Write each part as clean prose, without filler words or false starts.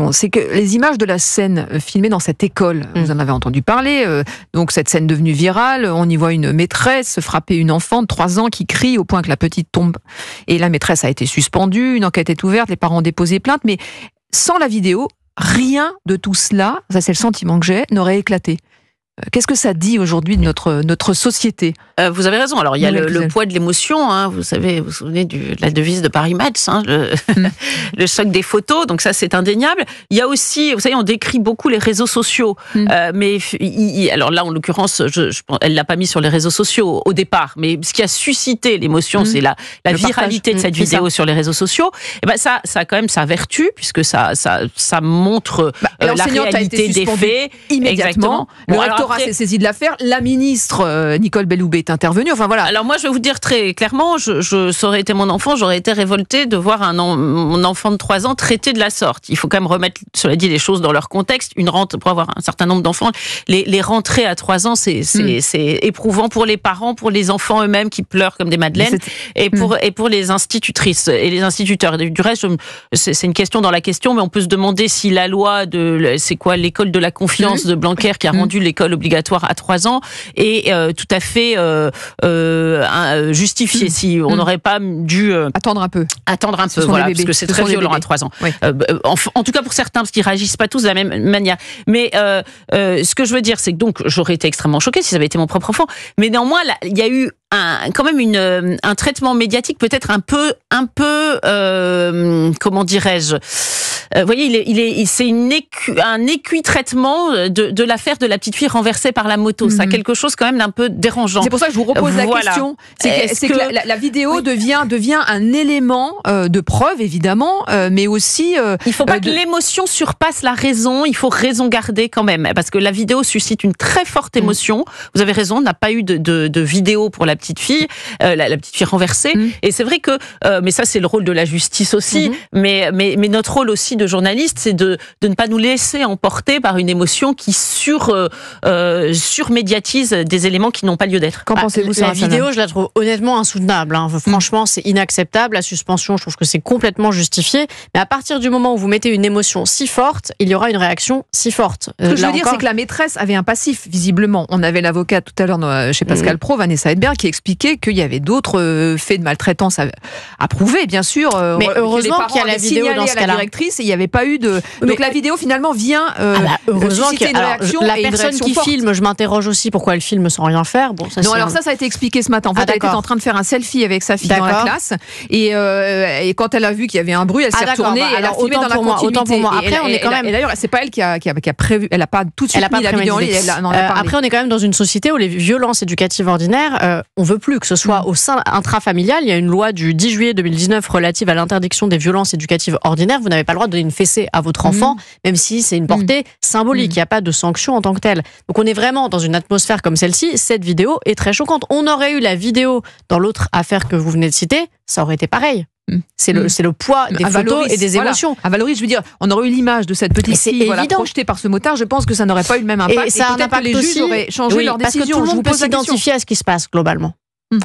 question. C'est que les images de la scène filmée dans cette école, vous en avez entendu parler, donc cette scène devenue virale, on y voit une maîtresse frapper une enfant de 3 ans qui crie au point que la petite tombe. Et la maîtresse a été suspendue, une enquête est ouverte, les parents ont déposé plainte, mais sans la vidéo, rien de tout cela, ça c'est le sentiment que j'ai, n'aurait éclaté. Qu'est-ce que ça dit aujourd'hui de notre société ? Vous avez raison. Alors, il y a le poids de l'émotion. Hein. Vous vous souvenez de la devise de Paris Match, hein, le choc des photos. Donc ça, c'est indéniable. Il y a aussi, vous savez, on décrit beaucoup les réseaux sociaux. Mais alors là, en l'occurrence, elle l'a pas mis sur les réseaux sociaux au départ. Mais ce qui a suscité l'émotion, c'est la viralité de cette vidéo sur les réseaux sociaux. Et ben ça a quand même sa vertu, puisque ça montre la réalité des faits immédiatement. Le rectorat s'est saisi de l'affaire. La ministre Nicole Belloubet est intervenue. Enfin voilà. Alors moi, je vais vous dire très clairement, ça aurait été mon enfant, j'aurais été révoltée de voir mon enfant de 3 ans traité de la sorte. Il faut quand même remettre, cela dit, les choses dans leur contexte. Une rente pour avoir un certain nombre d'enfants, les rentrées à 3 ans, c'est éprouvant pour les parents, pour les enfants eux-mêmes qui pleurent comme des madeleines, et pour les institutrices et les instituteurs. Du reste, c'est une question dans la question, mais on peut se demander si la loi c'est quoi, l'école de la confiance de Blanquer qui a rendu l'école obligatoire à 3 ans est tout à fait justifiée. Si on n'aurait pas dû attendre un peu, voilà, parce que c'est très violent à 3 ans. Oui. En tout cas pour certains, parce qu'ils réagissent pas tous de la même manière. Mais ce que je veux dire, c'est que donc j'aurais été extrêmement choquée si ça avait été mon propre enfant. Mais néanmoins, il y a eu quand même un traitement médiatique peut-être un peu comment dirais-je, vous voyez, c'est un équi-traitement de l'affaire de la petite fille renversée par la moto. Ça a quelque chose quand même d'un peu dérangeant. C'est pour ça que je vous repose la question. C'est que la vidéo devient un élément de preuve, évidemment, mais aussi... il ne faut pas que l'émotion surpasse la raison, il faut raison garder quand même, parce que la vidéo suscite une très forte émotion. Vous avez raison, on n'a pas eu de vidéo pour la petite fille, la petite fille renversée. Et c'est vrai que, mais ça c'est le rôle de la justice aussi, mais notre rôle aussi de journaliste, c'est de ne pas nous laisser emporter par une émotion qui surmédiatise des éléments qui n'ont pas lieu d'être. Qu'en pensez-vous, la vidéo, je la trouve honnêtement insoutenable. Hein. Franchement, c'est inacceptable. La suspension, je trouve que c'est complètement justifié. Mais à partir du moment où vous mettez une émotion si forte, il y aura une réaction si forte. Ce que je veux dire, c'est que la maîtresse avait un passif, visiblement. On avait l'avocate tout à l'heure chez Pascal Praud, Vanessa Hedberg, qui expliquait qu'il y avait d'autres faits de maltraitance à prouver, bien sûr. Mais heureusement qu'il y a la vidéo dans ce cas-là. La directrice, et il n'y avait pas eu de... Donc la vidéo, finalement, vient heureusement susciter une réaction. La personne qui filme, je m'interroge aussi pourquoi elle filme sans rien faire. Bon, non, alors ça a été expliqué ce matin. En fait, elle était en train de faire un selfie avec sa fille dans la classe. Et quand elle a vu qu'il y avait un bruit, elle s'est retournée et elle a filmé dans la continuité. Autant pour moi. Après, on est quand même... Et d'ailleurs, c'est pas elle qui a prévu. Elle n'a pas tout de suite mis la vidéo en ligne. Après, on est quand même dans une société où les violences éducatives ordinaires, on veut plus que ce soit au sein intrafamilial. Il y a une loi du 10 juillet 2019 relative à l'interdiction des violences éducatives ordinaires. Vous n'avez pas le droit de donner une fessée à votre enfant, même si c'est une portée symbolique. Il n'y a pas de sanction en tant que telle. Donc on est vraiment dans une atmosphère comme celle-ci. Cette vidéo est très choquante. On aurait eu la vidéo dans l'autre affaire que vous venez de citer, ça aurait été pareil. C'est le poids des photos et des émotions. À Valoris, je veux dire, on aurait eu l'image de cette petite fille projetée par ce motard. Je pense que ça n'aurait pas eu le même impact. Et ça a un impact les juges auraient changé leur décision. Parce que tout le monde peut s'identifier à ce qui se passe globalement.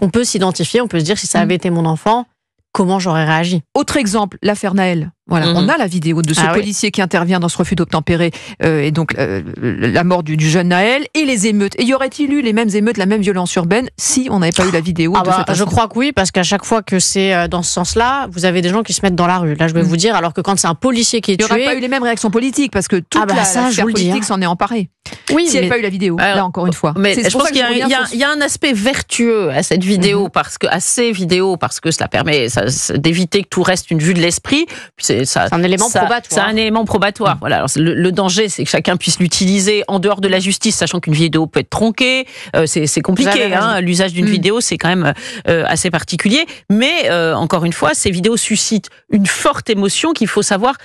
On peut s'identifier, on peut se dire si ça avait été mon enfant, comment j'aurais réagi. Autre exemple, l'affaire Naël. Voilà, on a la vidéo de ce policier qui intervient dans ce refus d'obtempérer et donc la mort du jeune Naël et les émeutes. Et y aurait-il eu les mêmes émeutes, la même violence urbaine si on n'avait pas eu la vidéo de cet instant ? Je crois que oui, parce qu'à chaque fois que c'est dans ce sens-là, vous avez des gens qui se mettent dans la rue. Là, je vais vous dire, alors que quand c'est un policier qui est tué... Il n'y aurait pas eu les mêmes réactions politiques, parce que toute la sphère politique s'en est emparée. Oui, s'il n'y avait pas eu la vidéo, là encore une fois. Mais je pense qu'il y a un aspect vertueux à cette vidéo, à ces vidéos, parce que cela permet d'éviter que tout reste une vue de l'esprit. C'est un élément probatoire. C'est un élément probatoire. Voilà. Alors, le danger, c'est que chacun puisse l'utiliser en dehors de la justice, sachant qu'une vidéo peut être tronquée. C'est compliqué. L'usage d'une vidéo, c'est quand même assez particulier. Mais encore une fois, ces vidéos suscitent une forte émotion qu'il faut savoir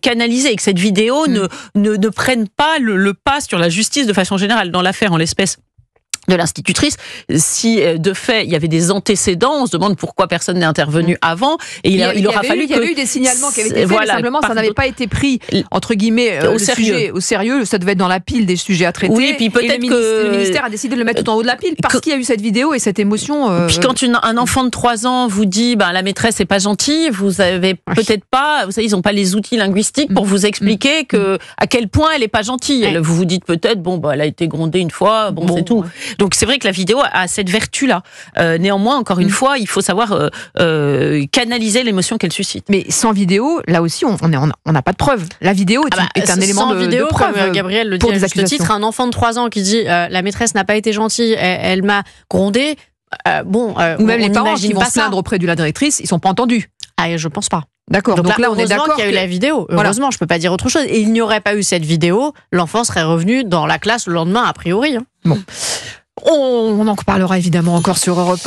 canaliser, et que cette vidéo ne prenne pas le pas sur la justice de façon générale. Dans l'affaire, en l'espèce de l'institutrice. Si de fait il y avait des antécédents, on se demande pourquoi personne n'est intervenu avant. Et il aura fallu il y avait eu des signalements qui avaient été faits, mais simplement ça n'avait pas été pris entre guillemets au sérieux. Ça devait être dans la pile des sujets à traiter. Oui, puis peut-être que le ministère a décidé de le mettre tout en haut de la pile parce qu'il y a eu cette vidéo et cette émotion. Puis quand un enfant de 3 ans vous dit la maîtresse est pas gentille, vous avez peut-être pas, vous savez, ils n'ont pas les outils linguistiques pour vous expliquer à quel point elle est pas gentille. Vous vous dites peut-être elle a été grondée une fois, c'est tout. Donc c'est vrai que la vidéo a cette vertu-là. Néanmoins, encore une fois, il faut savoir canaliser l'émotion qu'elle suscite. Mais sans vidéo, là aussi, on n'a pas de preuve. La vidéo est un élément de preuve. Comme Gabriel le dit pour à juste titre, un enfant de 3 ans qui dit la maîtresse n'a pas été gentille, elle m'a grondé. Ou même les parents qui vont se plaindre auprès de la directrice, ils sont pas entendus. Je pense pas. D'accord. Donc là, on est d'accord qu'il y a eu la vidéo. Heureusement, je peux pas dire autre chose. Et il n'y aurait pas eu cette vidéo, l'enfant serait revenu dans la classe le lendemain, a priori. Bon. On en parlera évidemment encore sur Europe 1.